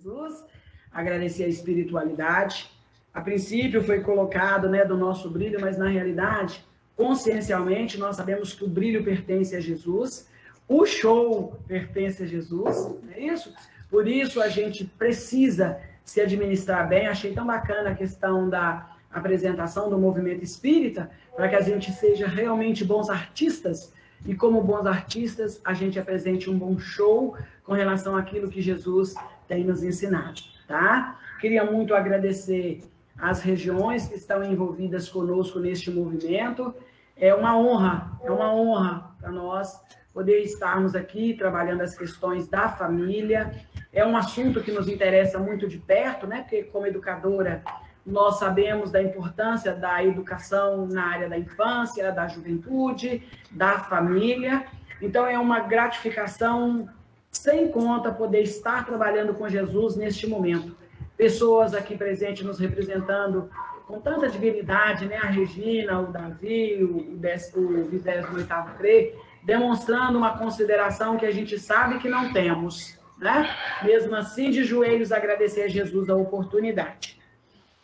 Jesus, agradecer a espiritualidade. A princípio foi colocado, né, do nosso brilho, mas na realidade, consciencialmente, nós sabemos que o brilho pertence a Jesus, o show pertence a Jesus, não é isso? Por isso a gente precisa se administrar bem. Achei tão bacana a questão da apresentação do movimento espírita, para que a gente seja realmente bons artistas, e como bons artistas, a gente apresente um bom show com relação àquilo que Jesus tem nos ensinado, tá? Queria muito agradecer as regiões que estão envolvidas conosco neste movimento. É uma honra para nós poder estarmos aqui trabalhando as questões da família. É um assunto que nos interessa muito de perto, né? Porque como educadora, nós sabemos da importância da educação na área da infância, da juventude, da família. Então, é uma gratificação sem conta poder estar trabalhando com Jesus neste momento. Pessoas aqui presentes nos representando com tanta dignidade, né? A Regina, o Davi, o 28º CRE, demonstrando uma consideração que a gente sabe que não temos, né? Mesmo assim, de joelhos, agradecer a Jesus a oportunidade.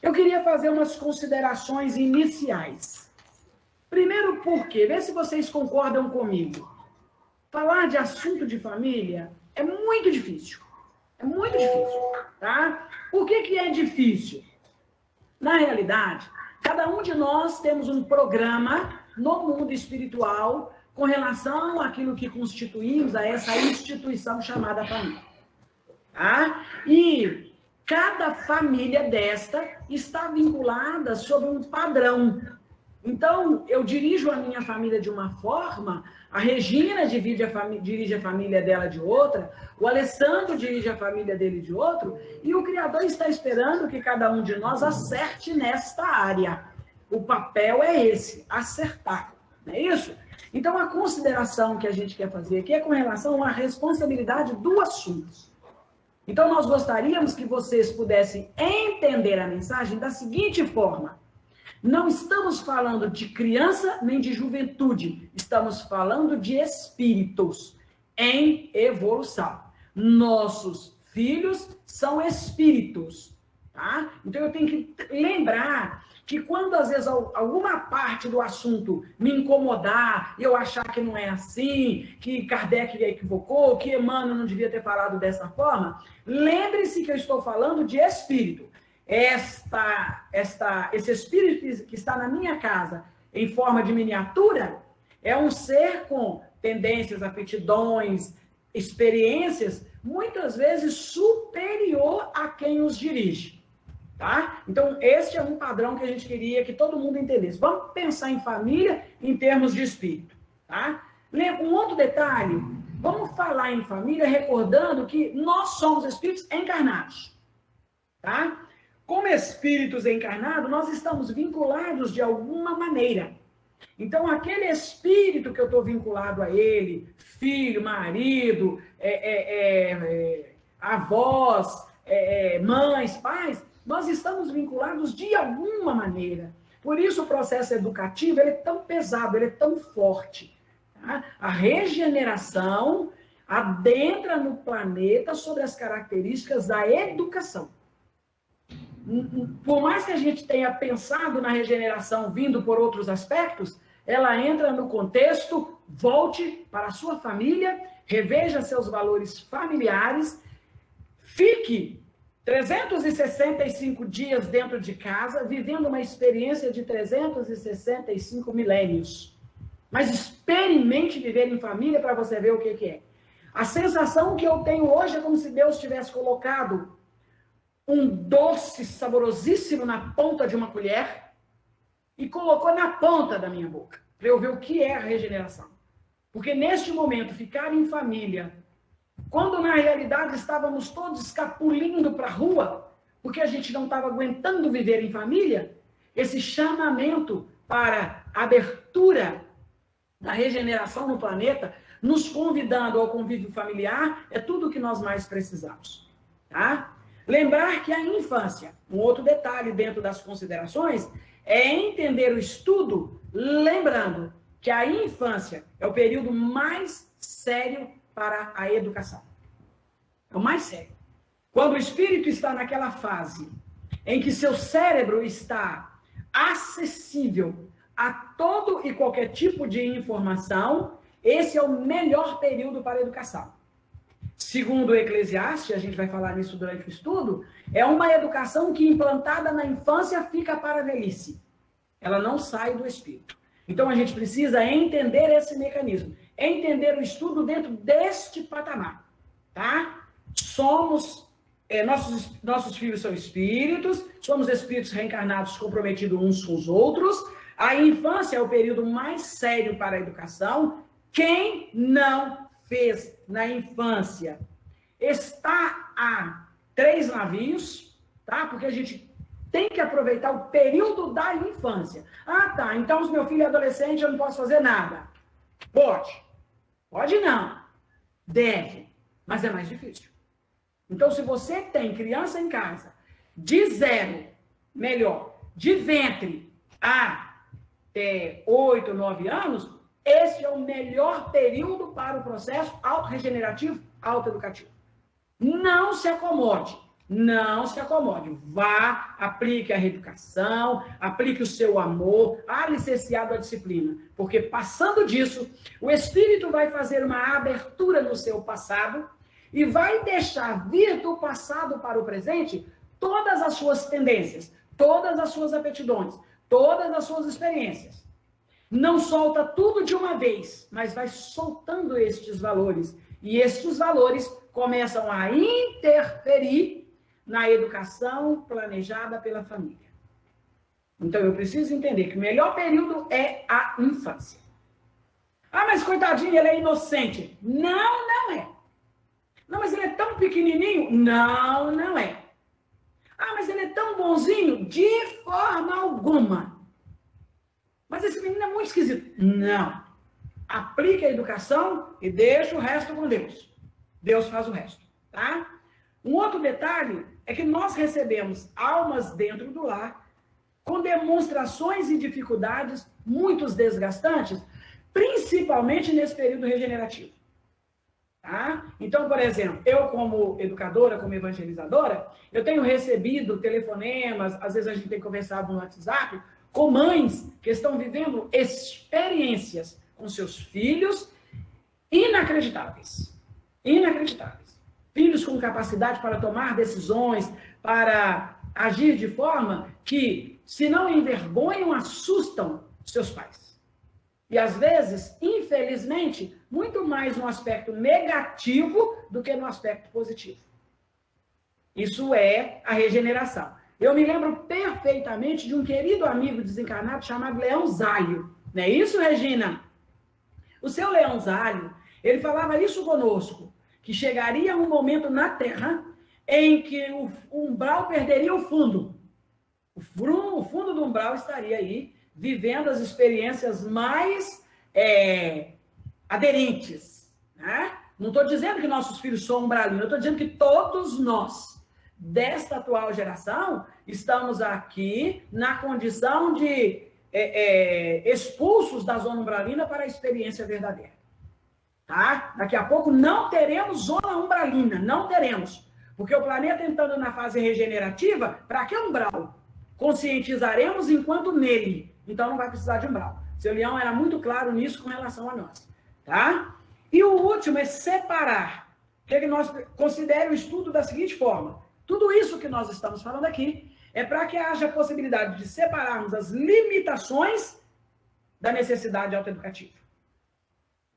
Eu queria fazer umas considerações iniciais. Primeiro, por quê? Vê se vocês concordam comigo. Falar de assunto de família é muito difícil. É muito difícil, tá? Por que é difícil? Na realidade, cada um de nós temos um programa no mundo espiritual com relação àquilo que constituímos, a essa instituição chamada família. Tá? E cada família desta está vinculada sob um padrão. Então, eu dirijo a minha família de uma forma, a Regina dirige a família dela de outra, o Alessandro dirige a família dele de outro, e o Criador está esperando que cada um de nós acerte nesta área. O papel é esse, acertar, não é isso? Então, a consideração que a gente quer fazer aqui é com relação à responsabilidade do assunto. Então, nós gostaríamos que vocês pudessem entender a mensagem da seguinte forma: não estamos falando de criança nem de juventude, estamos falando de espíritos em evolução. Nossos filhos são espíritos, tá? Então, eu tenho que lembrar que quando, às vezes, alguma parte do assunto me incomodar, eu achar que não é assim, que Kardec equivocou, que Emmanuel não devia ter falado dessa forma, lembre-se que eu estou falando de espírito. Esse espírito que está na minha casa, em forma de miniatura, é um ser com tendências, aptidões, experiências, muitas vezes superior a quem os dirige. Tá? Então, este é um padrão que a gente queria que todo mundo entendesse. Vamos pensar em família em termos de espírito. Tá? Um outro detalhe, vamos falar em família recordando que nós somos espíritos encarnados. Tá? Como espíritos encarnados, nós estamos vinculados de alguma maneira. Então, aquele espírito que eu estou vinculado a ele, filho, marido, avós, mães, pais, nós estamos vinculados de alguma maneira. Por isso o processo educativo ele é tão pesado, ele é tão forte. Tá? A regeneração adentra no planeta sobre as características da educação. Por mais que a gente tenha pensado na regeneração vindo por outros aspectos, ela entra no contexto, volte para a sua família, reveja seus valores familiares, fique 365 dias dentro de casa, vivendo uma experiência de 365 milênios. Mas experimente viver em família para você ver o que é. A sensação que eu tenho hoje é como se Deus tivesse colocado um doce saborosíssimo na ponta de uma colher e colocou na ponta da minha boca, para eu ver o que é a regeneração. Porque neste momento, ficar em família, quando na realidade estávamos todos escapulindo para a rua, porque a gente não estava aguentando viver em família, esse chamamento para abertura da regeneração no planeta, nos convidando ao convívio familiar, é tudo o que nós mais precisamos. Tá? Lembrar que a infância, um outro detalhe dentro das considerações, é entender o estudo, lembrando que a infância é o período mais sério para a educação. É o mais sério. Quando o espírito está naquela fase em que seu cérebro está acessível a todo e qualquer tipo de informação, esse é o melhor período para a educação. Segundo o Eclesiastes, a gente vai falar nisso durante o estudo, é uma educação que, implantada na infância, fica para a velhice. Ela não sai do espírito. Então, a gente precisa entender esse mecanismo, entender o estudo dentro deste patamar, tá? Nossos filhos são espíritos, somos espíritos reencarnados comprometidos uns com os outros. A infância é o período mais sério para a educação. Quem não fez na infância está a 3 navios, tá? Porque a gente tem que aproveitar o período da infância. Ah, tá, então se meu filho é adolescente, eu não posso fazer nada. Pode. Pode não. Deve. Mas é mais difícil. Então, se você tem criança em casa, de ventre a 8, 9 anos, esse é o melhor período para o processo autorregenerativo, autoeducativo. Não se acomode. Não se acomode. Vá, aplique a reeducação, aplique o seu amor, alicerciado à disciplina. Porque passando disso, o espírito vai fazer uma abertura no seu passado e vai deixar vir do passado para o presente todas as suas tendências, todas as suas aptidões, todas as suas experiências. Não solta tudo de uma vez, mas vai soltando estes valores. E estes valores começam a interferir na educação planejada pela família. Então, eu preciso entender que o melhor período é a infância. Ah, mas coitadinho, ele é inocente. Não, não é. Não, mas ele é tão pequenininho. Não, não é. Ah, mas ele é tão bonzinho. De forma alguma. Mas esse menino é muito esquisito. Não. Aplique a educação e deixa o resto com Deus. Deus faz o resto, tá? Um outro detalhe é que nós recebemos almas dentro do lar com demonstrações e dificuldades muito desgastantes, principalmente nesse período regenerativo. Tá? Então, por exemplo, eu como educadora, como evangelizadora, eu tenho recebido telefonemas, às vezes a gente tem conversado no WhatsApp, com mães que estão vivendo experiências com seus filhos inacreditáveis. Inacreditáveis. Filhos com capacidade para tomar decisões, para agir de forma que, se não envergonham, assustam seus pais. E, às vezes, infelizmente, muito mais no aspecto negativo do que no aspecto positivo. Isso é a regeneração. Eu me lembro perfeitamente de um querido amigo desencarnado chamado Leão Zálio. Não é isso, Regina? O seu Leão Zálio, ele falava isso conosco, que chegaria um momento na Terra em que o umbral perderia o fundo. O fundo do umbral estaria aí, vivendo as experiências mais aderentes. Né? Não estou dizendo que nossos filhos são umbralinos, eu estou dizendo que todos nós, desta atual geração, estamos aqui na condição de expulsos da zona umbralina para a experiência verdadeira. Tá? Daqui a pouco não teremos zona umbralina, não teremos. Porque o planeta entrando na fase regenerativa, para que umbral? Conscientizaremos enquanto nele. Então não vai precisar de umbral. Seu Leão era muito claro nisso com relação a nós. Tá? E o último é separar. Que nós considere o estudo da seguinte forma. Tudo isso que nós estamos falando aqui é para que haja a possibilidade de separarmos as limitações da necessidade autoeducativa.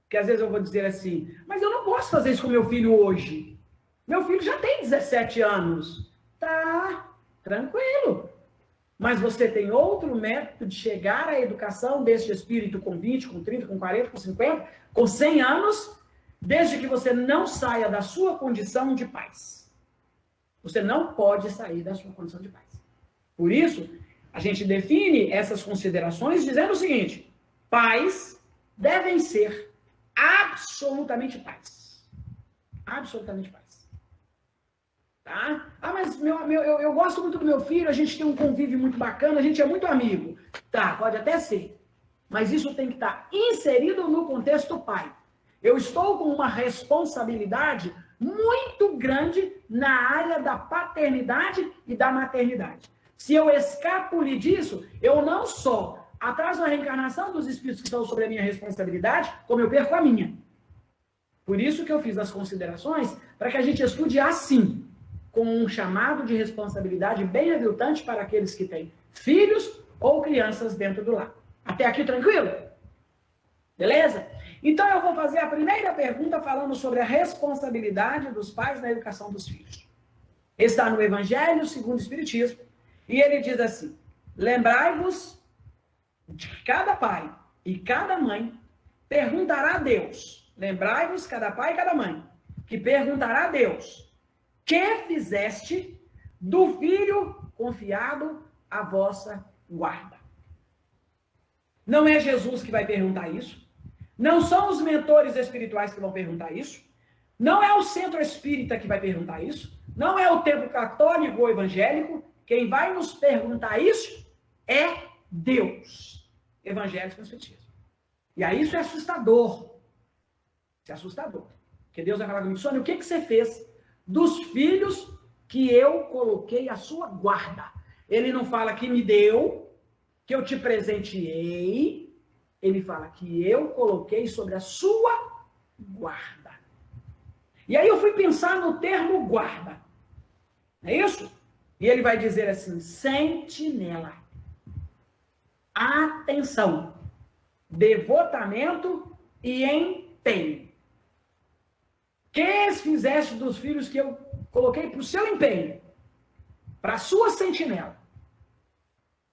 Porque às vezes eu vou dizer assim, mas eu não posso fazer isso com meu filho hoje. Meu filho já tem 17 anos. Tá, tranquilo. Mas você tem outro método de chegar à educação deste espírito com 20, com 30, com 40, com 50, com 100 anos, desde que você não saia da sua condição de paz. Você não pode sair da sua condição de paz. Por isso, a gente define essas considerações dizendo o seguinte: pais devem ser absolutamente paz. Absolutamente paz. Tá? Ah, mas eu gosto muito do meu filho, a gente tem um convívio muito bacana, a gente é muito amigo. Tá, pode até ser. Mas isso tem que estar inserido no contexto pai. Eu estou com uma responsabilidade muito grande na área da paternidade e da maternidade. Se eu escapulir disso, eu não só atraso a reencarnação dos espíritos que estão sobre a minha responsabilidade, como eu perco a minha. Por isso que eu fiz as considerações para que a gente estude assim, com um chamado de responsabilidade bem aviltante para aqueles que têm filhos ou crianças dentro do lar. Até aqui tranquilo? Beleza? Então eu vou fazer a primeira pergunta falando sobre a responsabilidade dos pais na educação dos filhos. Está no Evangelho segundo o Espiritismo, e ele diz assim: lembrai-vos de que cada pai e cada mãe perguntará a Deus. Lembrai-vos, cada pai e cada mãe, que perguntará a Deus: que fizeste do filho confiado à vossa guarda? Não é Jesus que vai perguntar isso. Não são os mentores espirituais que vão perguntar isso. Não é o centro espírita que vai perguntar isso. Não é o templo católico ou evangélico. Quem vai nos perguntar isso é Deus. Evangelho e Espiritismo. E aí isso é assustador. Isso é assustador. Porque Deus vai falar comigo: Sônia, o que você fez dos filhos que eu coloquei à sua guarda? Ele não fala que me deu, que eu te presenteei. Ele fala que eu coloquei sobre a sua guarda. E aí eu fui pensar no termo guarda. É isso? E ele vai dizer assim: sentinela. Atenção. Devotamento e empenho. Que fizeste dos filhos que eu coloquei para o seu empenho, para a sua sentinela?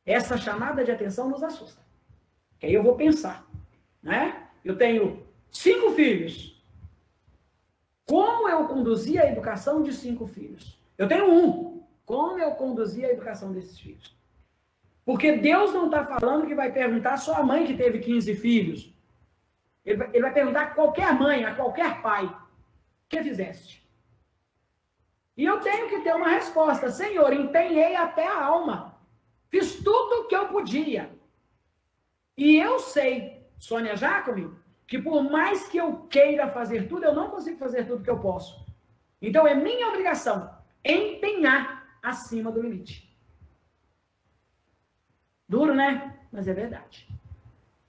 Essa chamada de atenção nos assusta. Que aí eu vou pensar, né? Eu tenho 5 filhos. Como eu conduzi a educação de 5 filhos? Eu tenho 1. Como eu conduzi a educação desses filhos? Porque Deus não está falando que vai perguntar só a mãe que teve 15 filhos. Ele vai perguntar a qualquer mãe, a qualquer pai: o que fizeste? E eu tenho que ter uma resposta: Senhor, empenhei até a alma. Fiz tudo o que eu podia. E eu sei, Sônia Jacome, que por mais que eu queira fazer tudo, eu não consigo fazer tudo que eu posso. Então é minha obrigação empenhar acima do limite. Duro, né? Mas é verdade.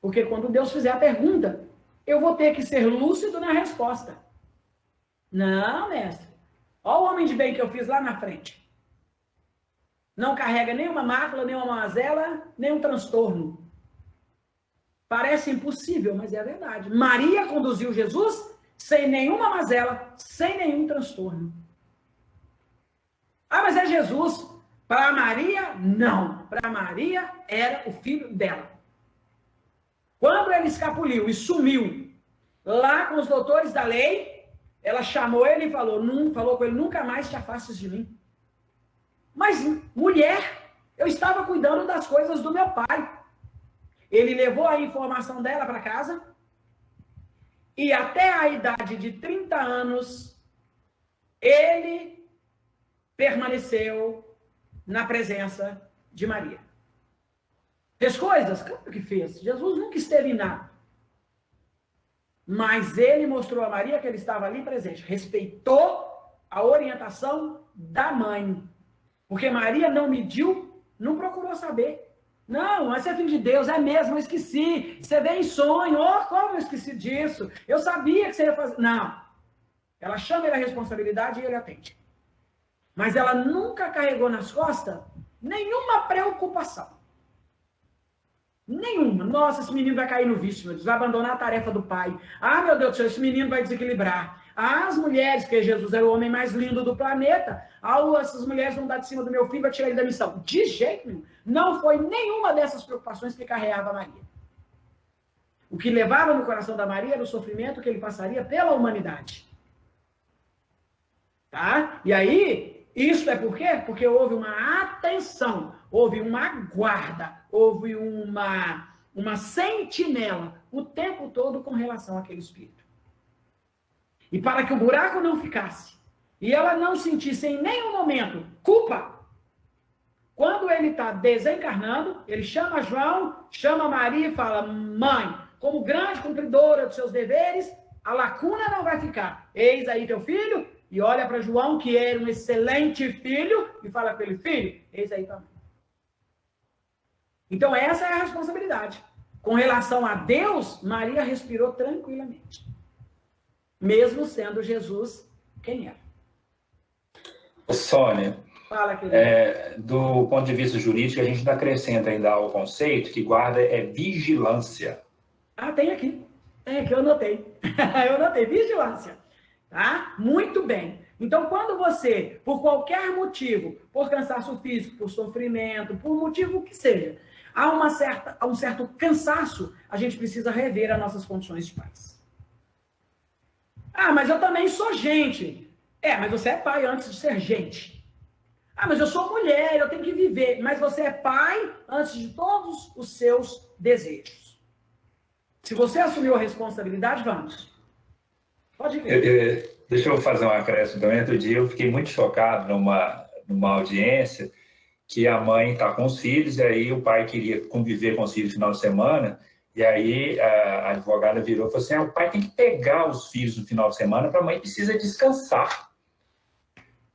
Porque quando Deus fizer a pergunta, eu vou ter que ser lúcido na resposta. Não, mestre. Olha o homem de bem que eu fiz lá na frente. Não carrega nenhuma mácula, nenhuma mazela, nenhum transtorno. Parece impossível, mas é a verdade. Maria conduziu Jesus sem nenhuma mazela, sem nenhum transtorno. Ah, mas é Jesus. Para Maria, não. Para Maria, era o filho dela. Quando ele escapuliu e sumiu lá com os doutores da lei, ela chamou ele e falou com ele: nunca mais te afastes de mim. Mas, mulher, eu estava cuidando das coisas do meu pai. Ele levou a informação dela para casa e até a idade de 30 anos, ele permaneceu na presença de Maria. Fez coisas? Claro que fez. Jesus nunca esteve em nada. Mas ele mostrou a Maria que ele estava ali presente. Respeitou a orientação da mãe. Porque Maria não mediu, não procurou saber. Não, mas você é filho de Deus, é mesmo, eu esqueci. Você vê em sonho, como eu esqueci disso? Eu sabia que você ia fazer. Não. Ela chama ele a responsabilidade e ele atende. Mas ela nunca carregou nas costas nenhuma preocupação. Nenhuma. Nossa, esse menino vai cair no vício, meu Deus, vai abandonar a tarefa do pai. Ah, meu Deus do céu, esse menino vai desequilibrar. Ah, as mulheres, porque Jesus era o homem mais lindo do planeta. Ah, essas mulheres vão dar de cima do meu filho, vai tirar ele da missão. De jeito nenhum. Não foi nenhuma dessas preocupações que carregava Maria. O que levava no coração da Maria era o sofrimento que ele passaria pela humanidade. Tá? E aí, isso é por quê? Porque houve uma atenção, houve uma guarda, houve uma sentinela o tempo todo com relação àquele espírito. E para que o buraco não ficasse, e ela não sentisse em nenhum momento culpa, quando ele está desencarnando, ele chama João, chama Maria e fala: mãe, como grande cumpridora dos seus deveres, a lacuna não vai ficar. Eis aí teu filho, e olha para João, que era um excelente filho, e fala para ele, filho, eis aí também. Então, essa é a responsabilidade. Com relação a Deus, Maria respirou tranquilamente. Mesmo sendo Jesus quem era. Sônia, Fala, querido. do ponto de vista jurídico, a gente ainda acrescenta ainda o conceito que guarda é vigilância. Ah, tem aqui. Tem aqui, eu anotei. Eu anotei, vigilância. Tá? Muito bem. Então, quando você, por qualquer motivo, por cansaço físico, por sofrimento, por motivo que seja, há um certo cansaço, a gente precisa rever as nossas condições de paz. Ah, mas eu também sou gente. Mas você é pai antes de ser gente. Ah, mas eu sou mulher, eu tenho que viver. Mas você é pai antes de todos os seus desejos. Se você assumiu a responsabilidade, vamos. Pode ir. Deixa eu fazer um acréscimo também. Outro dia eu fiquei muito chocado numa audiência que a mãe está com os filhos e aí o pai queria conviver com os filhos no final de semana e aí a advogada virou e falou assim, o pai tem que pegar os filhos no final de semana porque a mãe precisa descansar.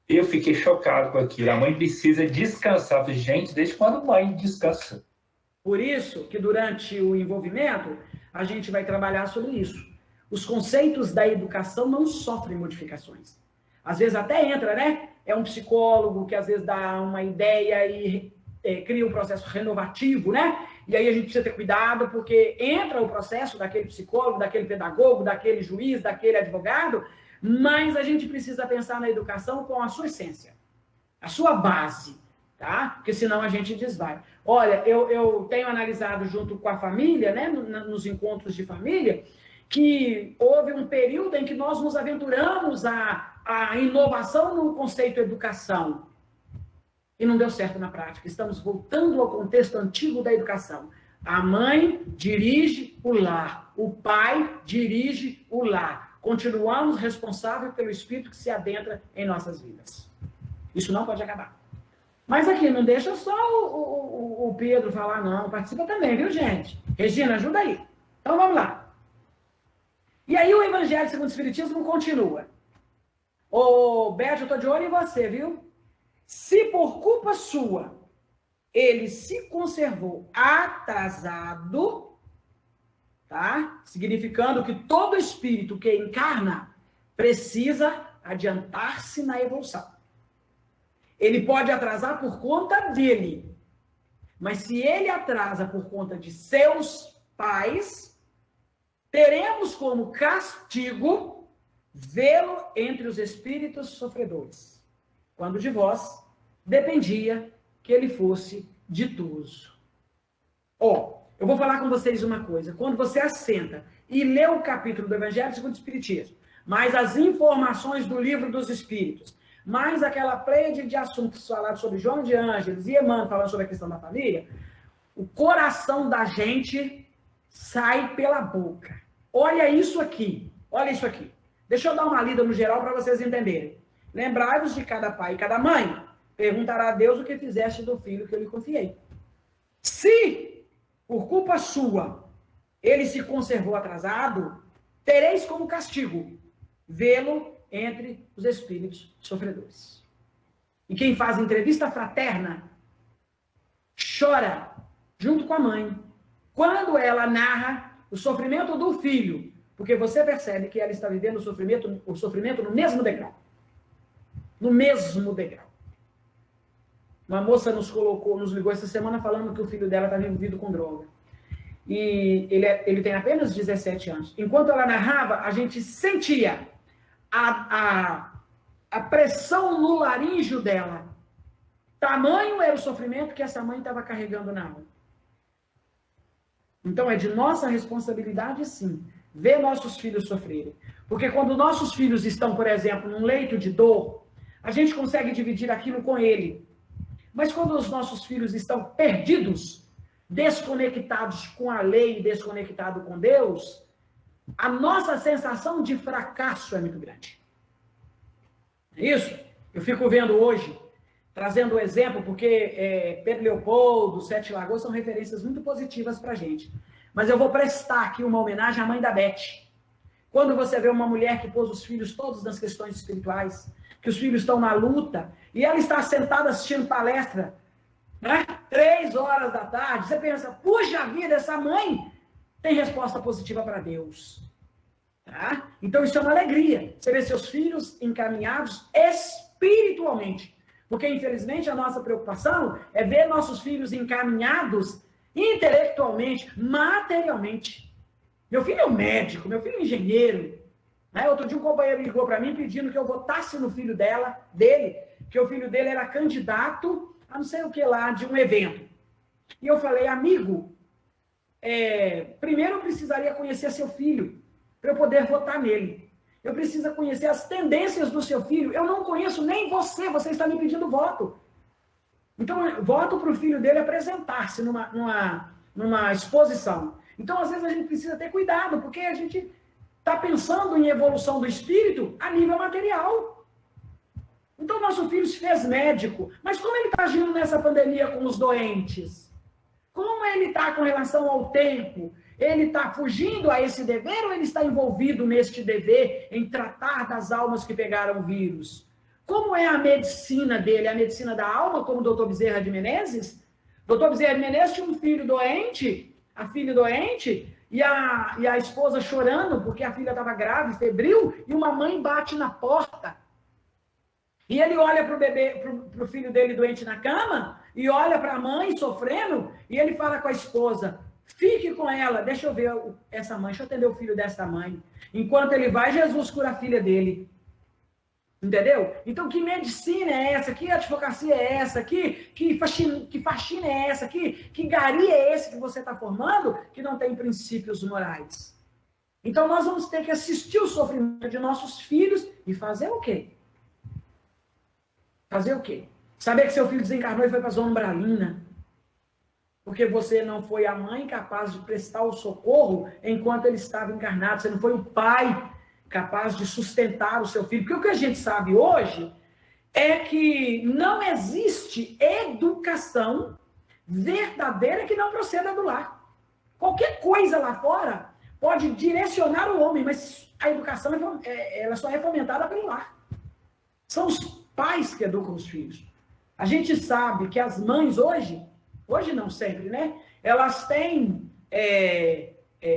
Eu fiquei chocado com aquilo. A mãe precisa descansar. Eu falei, gente, desde quando a mãe descansa? Por isso que durante o envolvimento, a gente vai trabalhar sobre isso. Os conceitos da educação não sofrem modificações. Às vezes até entra, né? É um psicólogo que às vezes dá uma ideia e cria um processo renovativo, né? E aí a gente precisa ter cuidado, porque entra o processo daquele psicólogo, daquele pedagogo, daquele juiz, daquele advogado, mas a gente precisa pensar na educação com a sua essência, a sua base, tá? Porque senão a gente desvai. Olha, eu tenho analisado junto com a família, né, nos encontros de família, que houve um período em que nós nos aventuramos a inovação no conceito educação. E não deu certo na prática. Estamos voltando ao contexto antigo da educação. A mãe dirige o lar, o pai dirige o lar. Continuamos responsáveis pelo espírito que se adentra em nossas vidas. Isso não pode acabar. Mas aqui, não deixa só o Pedro falar, não. Participa também, viu, gente? Regina, ajuda aí. Então, vamos lá. E aí, o Evangelho segundo o Espiritismo continua. Ô, Beto, eu tô de olho em você, viu? Se por culpa sua ele se conservou atrasado, tá? Significando que todo espírito que encarna precisa adiantar-se na evolução. Ele pode atrasar por conta dele, mas se ele atrasa por conta de seus pais, teremos como castigo vê-lo entre os espíritos sofredores, quando de vós dependia que ele fosse ditoso. Eu vou falar com vocês uma coisa. Quando você assenta e lê o capítulo do Evangelho segundo o Espiritismo, mais as informações do Livro dos Espíritos, mais aquela pleiade de assuntos falados sobre João de Ângeles e Emmanuel falando sobre a questão da família, o coração da gente sai pela boca. Olha isso aqui, olha isso aqui. Deixa eu dar uma lida no geral para vocês entenderem. Lembrai-vos de cada pai e cada mãe. Perguntará a Deus o que fizeste do filho que eu lhe confiei. Se, por culpa sua, ele se conservou atrasado, tereis como castigo vê-lo entre os espíritos sofredores. E quem faz entrevista fraterna chora junto com a mãe quando ela narra o sofrimento do filho, porque você percebe que ela está vivendo o sofrimento no mesmo degrau. No mesmo degrau. Uma moça nos ligou essa semana falando que o filho dela estava envolvido com droga. E ele tem apenas 17 anos. Enquanto ela narrava, a gente sentia a pressão no laríngeo dela. Tamanho era o sofrimento que essa mãe estava carregando na alma. Então, é de nossa responsabilidade, sim, ver nossos filhos sofrerem. Porque quando nossos filhos estão, por exemplo, num leito de dor, a gente consegue dividir aquilo com ele. Mas quando os nossos filhos estão perdidos, desconectados com a lei, desconectados com Deus, a nossa sensação de fracasso é muito grande. É isso? Eu fico vendo hoje, trazendo o exemplo, porque Pedro Leopoldo, Sete Lagoas são referências muito positivas para a gente. Mas eu vou prestar aqui uma homenagem à mãe da Beth. Quando você vê uma mulher que pôs os filhos todos nas questões espirituais, que os filhos estão na luta, e ela está sentada assistindo palestra, né? 3 horas da tarde, você pensa, puxa vida, essa mãe tem resposta positiva para Deus. Tá? Então isso é uma alegria, você vê seus filhos encaminhados espiritualmente. Porque, infelizmente, a nossa preocupação é ver nossos filhos encaminhados intelectualmente, materialmente. Meu filho é um médico, meu filho é um engenheiro. Né? Outro dia um companheiro ligou para mim pedindo que eu votasse no filho dele, que o filho dele era candidato a não sei o que lá, de um evento. E eu falei, amigo, primeiro eu precisaria conhecer seu filho, para eu poder votar nele. Eu preciso conhecer as tendências do seu filho. Eu não conheço nem você está me pedindo voto. Então, voto para o filho dele apresentar-se numa exposição. Então, às vezes, a gente precisa ter cuidado, porque a gente está pensando em evolução do espírito a nível material. Então, nosso filho se fez médico, mas como ele está agindo nessa pandemia com os doentes? Como ele está com relação ao tempo? Ele está fugindo a esse dever ou ele está envolvido neste dever em tratar das almas que pegaram o vírus? Como é a medicina dele? A medicina da alma, como o doutor Bezerra de Menezes? Doutor Bezerra de Menezes tinha um filho doente, a filha doente, e a esposa chorando porque a filha estava grave, febril, e uma mãe bate na porta. E ele olha para o bebê, para o filho dele doente na cama, e olha para a mãe sofrendo, e ele fala com a esposa, fique com ela, deixa eu ver essa mãe, deixa eu atender o filho dessa mãe. Enquanto ele vai, Jesus cura a filha dele. Entendeu? Então, que medicina é essa? Que advocacia é essa? Que faxina é essa? Que gari é esse que você está formando que não tem princípios morais? Então, nós vamos ter que assistir o sofrimento de nossos filhos e fazer o quê? Fazer o quê? Saber que seu filho desencarnou e foi para a zona umbralina. Porque você não foi a mãe capaz de prestar o socorro enquanto ele estava encarnado. Você não foi o pai capaz de sustentar o seu filho. Porque o que a gente sabe hoje é que não existe educação verdadeira que não proceda do lar. Qualquer coisa lá fora pode direcionar o homem, mas a educação ela só é fomentada pelo lar. São os pais que educam os filhos. A gente sabe que as mães hoje não sempre, né? Elas têm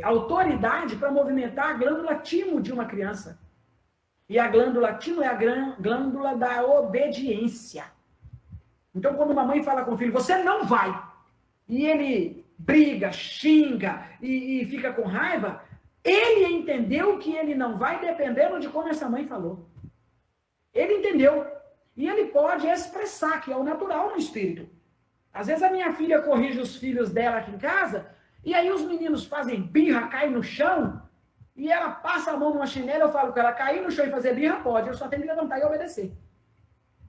autoridade para movimentar a glândula timo de uma criança. E a glândula timo é a glândula da obediência. Então, quando uma mãe fala com o filho, você não vai, e ele briga, xinga e fica com raiva, ele entendeu que ele não vai dependendo de como essa mãe falou. Ele entendeu. E ele pode expressar, que é o natural no espírito. Às vezes a minha filha corrige os filhos dela aqui em casa, e aí os meninos fazem birra, caem no chão, e ela passa a mão numa chinela, eu falo com ela, cair no chão e fazer birra pode, eu só tenho que levantar e obedecer.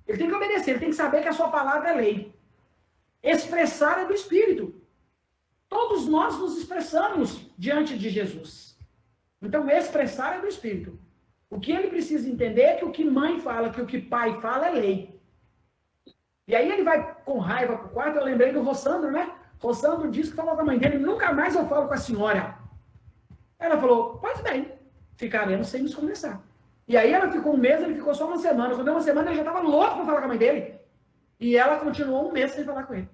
Ele tem que obedecer, ele tem que saber que a sua palavra é lei. Expressar é do espírito. Todos nós nos expressamos diante de Jesus. Então, expressar é do espírito. O que ele precisa entender é que o que mãe fala, que o que pai fala é lei. E aí ele vai com raiva pro quarto, eu lembrei do Rossandro, né? Rossandro disse que falou com a mãe dele, nunca mais eu falo com a senhora. Ela falou, pois bem, ficaremos sem nos conversar. E aí ela ficou 1 mês, ele ficou só 1 semana. Quando deu 1 semana, ele já estava louco para falar com a mãe dele. E ela continuou 1 mês sem falar com ele.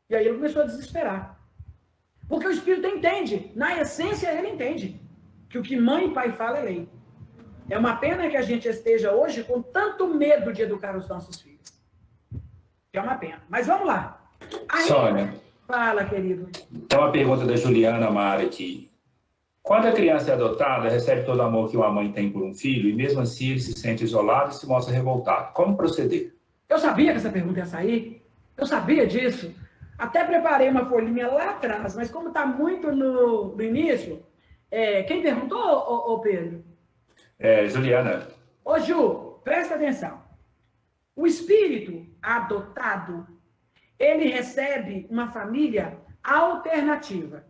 E aí ele começou a desesperar. Porque o espírito entende, na essência ele entende, que o que mãe e pai falam é lei. É uma pena que a gente esteja hoje com tanto medo de educar os nossos filhos. É uma pena. Mas vamos lá. Aí, Sônia. Fala, querido. Tem uma pergunta da Juliana Mara aqui. Quando a criança é adotada, recebe todo o amor que uma mãe tem por um filho, e mesmo assim ele se sente isolado e se mostra revoltado. Como proceder? Eu sabia que essa pergunta ia sair. Eu sabia disso. Até preparei uma folhinha lá atrás, mas como está muito no início, quem perguntou, ô Pedro? Juliana. Ô Ju, presta atenção. O espírito adotado, ele recebe uma família alternativa.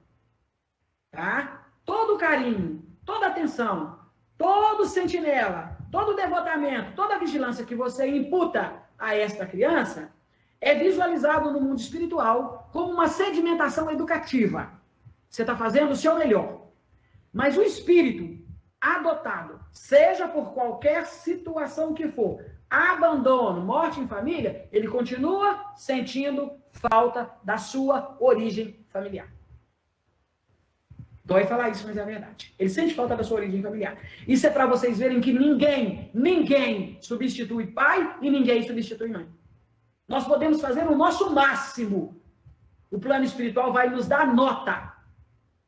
Tá? Todo carinho, toda atenção, todo sentinela, todo devotamento, toda vigilância que você imputa a esta criança é visualizado no mundo espiritual como uma sedimentação educativa. Você está fazendo o seu melhor. Mas o espírito adotado, seja por qualquer situação que for, abandono, morte em família, ele continua sentindo falta da sua origem familiar. Dói falar isso, mas é a verdade. Ele sente falta da sua origem familiar. Isso é para vocês verem que ninguém substitui pai e ninguém substitui mãe. Nós podemos fazer o nosso máximo. O plano espiritual vai nos dar nota.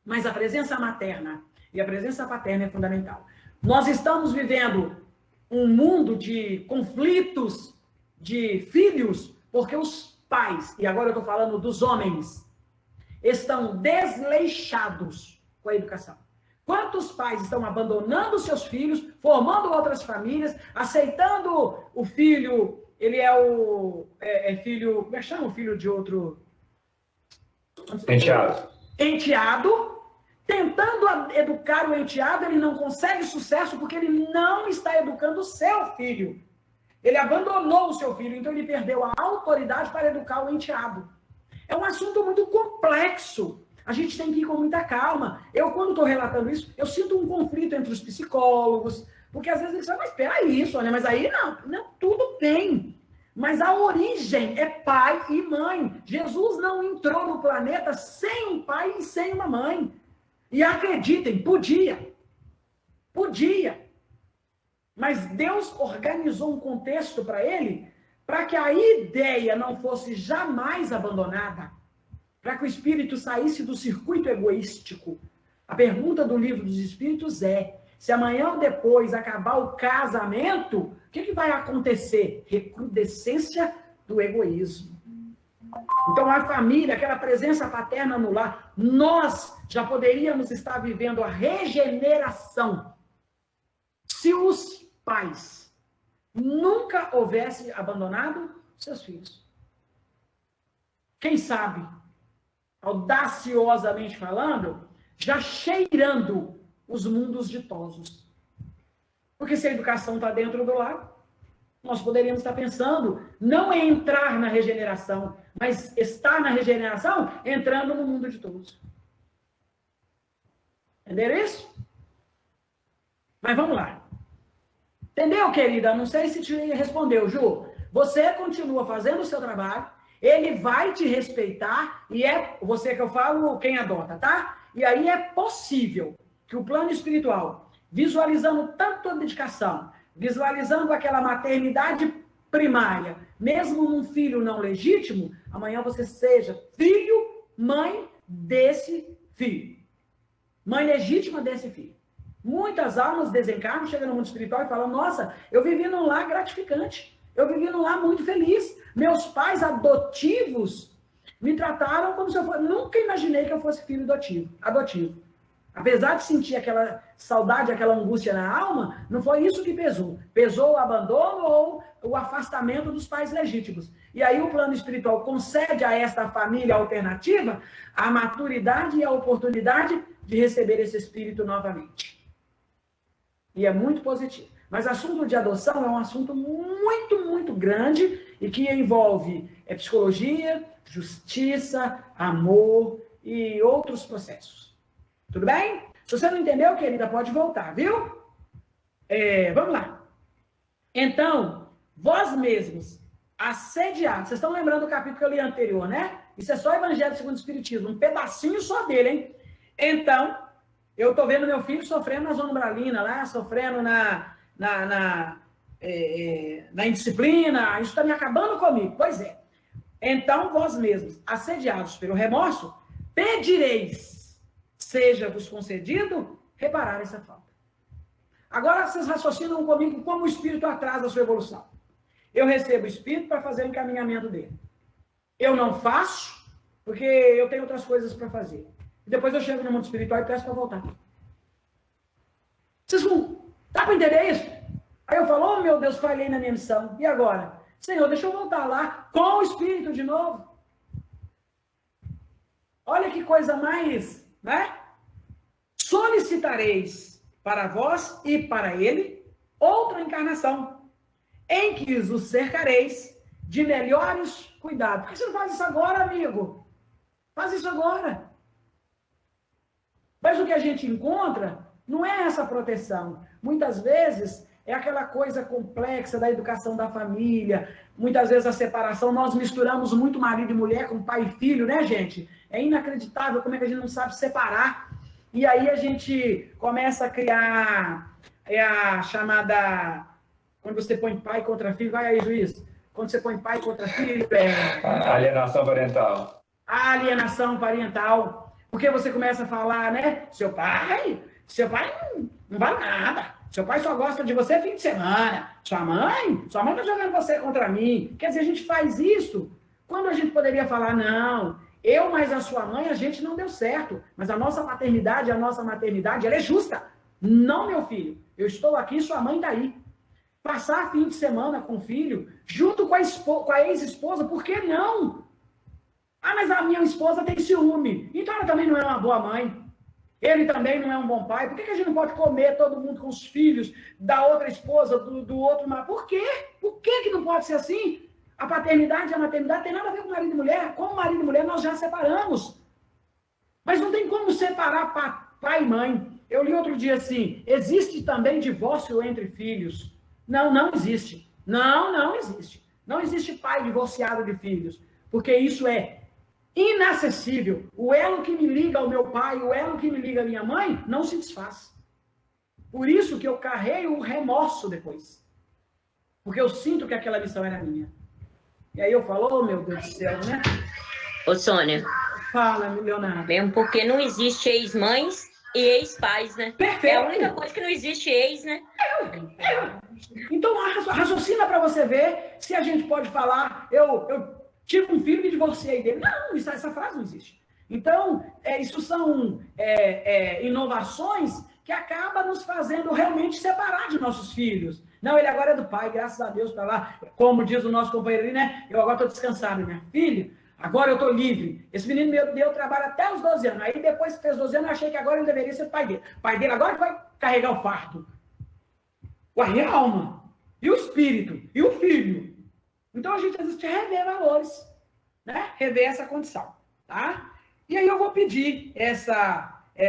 Mas a presença materna e a presença paterna é fundamental. Nós estamos vivendo um mundo de conflitos de filhos, porque os pais, e agora eu estou falando dos homens, estão desleixados com a educação. Quantos pais estão abandonando seus filhos, formando outras famílias, aceitando o filho, ele é o filho, como é que chama o filho de outro? Enteado. Enteado, tentando educar o enteado, ele não consegue sucesso porque ele não está educando o seu filho. Ele abandonou o seu filho, então ele perdeu a autoridade para educar o enteado. É um assunto muito complexo. A gente tem que ir com muita calma. Eu, quando estou relatando isso, eu sinto um conflito entre os psicólogos, porque às vezes eles falam, mas espera isso, né? Mas aí não, tudo bem. Mas a origem é pai e mãe. Jesus não entrou no planeta sem um pai e sem uma mãe. E acreditem, podia. Mas Deus organizou um contexto para ele, para que a ideia não fosse jamais abandonada, para que o espírito saísse do circuito egoístico. A pergunta do livro dos espíritos é, se amanhã ou depois acabar o casamento, o que vai acontecer? Recrudescência do egoísmo. Então, a família, aquela presença paterna no lar, nós já poderíamos estar vivendo a regeneração se os pais nunca houvessem abandonado seus filhos. Quem sabe, audaciosamente falando, já cheirando os mundos ditosos. Porque se a educação está dentro do lar, nós poderíamos estar pensando não em entrar na regeneração, mas estar na regeneração entrando no mundo de todos. Entenderam isso? Mas vamos lá. Entendeu, querida? Não sei se te respondeu, Ju. Você continua fazendo o seu trabalho, ele vai te respeitar, e é você que eu falo, quem adota, tá? E aí é possível que o plano espiritual, visualizando tanto a dedicação, visualizando aquela maternidade primária, mesmo num filho não legítimo, amanhã você seja filho, mãe desse filho. Mãe legítima desse filho. Muitas almas desencarnam, chegam no mundo espiritual e falam, nossa, eu vivi num lar gratificante, eu vivi num lar muito feliz. Meus pais adotivos me trataram como se eu fosse... Nunca imaginei que eu fosse filho adotivo. Apesar de sentir aquela saudade, aquela angústia na alma, não foi isso que pesou. Pesou o abandono ou o afastamento dos pais legítimos. E aí o plano espiritual concede a esta família alternativa a maturidade e a oportunidade de receber esse espírito novamente. E é muito positivo. Mas assunto de adoção é um assunto muito, muito grande e que envolve psicologia, justiça, amor e outros processos. Tudo bem? Se você não entendeu, querida, pode voltar, viu? Vamos lá. Então, vós mesmos, assediados. Vocês estão lembrando do capítulo que eu li anterior, né? Isso é só Evangelho segundo o Espiritismo, um pedacinho só dele, hein? Então, eu estou vendo meu filho sofrendo na zona umbralina, lá, sofrendo na indisciplina, isso está me acabando comigo. Pois é. Então, vós mesmos, assediados pelo remorso, pedireis, seja-vos concedido, reparar essa falta. Agora, vocês raciocinam comigo como o espírito atrasa a sua evolução. Eu recebo o espírito para fazer o encaminhamento dele. Eu não faço, porque eu tenho outras coisas para fazer. E depois eu chego no mundo espiritual e peço para voltar. Vocês não... Dá para entender isso? Aí eu falo, oh meu Deus, falhei na minha missão. E agora? Senhor, deixa eu voltar lá com o espírito de novo. Olha que coisa mais, né? Solicitareis para vós e para ele outra encarnação, em que os cercareis de melhores cuidados. Por que você não faz isso agora, amigo? Faz isso agora. Mas o que a gente encontra Não é essa proteção. Muitas vezes é aquela coisa complexa da educação da família, muitas vezes a separação, nós misturamos muito marido e mulher com pai e filho, né, gente? É inacreditável como é que a gente não sabe separar. E aí a gente começa a criar a chamada, quando você põe pai contra filho, vai aí, juiz, quando você põe pai contra filho, alienação parental. A alienação parental, porque você começa a falar, né, seu pai não vale nada. Seu pai só gosta de você fim de semana. Sua mãe tá jogando você contra mim. Quer dizer, a gente faz isso quando a gente poderia falar, não, eu mais a sua mãe, a gente não deu certo. Mas a nossa paternidade, a nossa maternidade, ela é justa. Não, meu filho, eu estou aqui, sua mãe está aí. Passar fim de semana com o filho, junto com a ex-esposa, por que não? Ah, mas a minha esposa tem ciúme. Então ela também não é uma boa mãe. Ele também não é um bom pai. Por que a gente não pode comer todo mundo com os filhos da outra esposa, do outro marido? Por quê? Por que não pode ser assim? A paternidade e a maternidade tem nada a ver com marido e mulher. Como marido e mulher, nós já separamos. Mas não tem como separar pai e mãe. Eu li outro dia assim, existe também divórcio entre filhos. Não, não existe. Não existe. Não existe pai divorciado de filhos. Porque isso é inacessível. O elo que me liga ao meu pai, o elo que me liga à minha mãe, não se desfaz. Por isso que eu carrego o remorso depois. Porque eu sinto que aquela missão era minha. E aí eu falo, oh, meu Deus do céu, né? Ô, Sônia. Fala, Leonardo. Mesmo porque não existe ex-mães e ex-pais, né? Perfeito. É a única coisa que não existe ex, né? Então, raciocina para você ver se a gente pode falar, eu tive um filho e me divorciei dele. Não, essa frase não existe. Então, isso são inovações que acabam nos fazendo realmente separar de nossos filhos. Não, ele agora é do pai, graças a Deus, para lá. Como diz o nosso companheiro ali, né? Eu agora estou descansado, minha filha. Agora eu estou livre. Esse menino meu deu trabalho até os 12 anos. Aí depois que fez 12 anos, eu achei que agora ele deveria ser o pai dele. O pai dele agora vai carregar o fardo. Ué, e a alma? E o espírito? E o filho? Então a gente às vezes precisa rever valores, né? Rever essa condição, tá? E aí eu vou pedir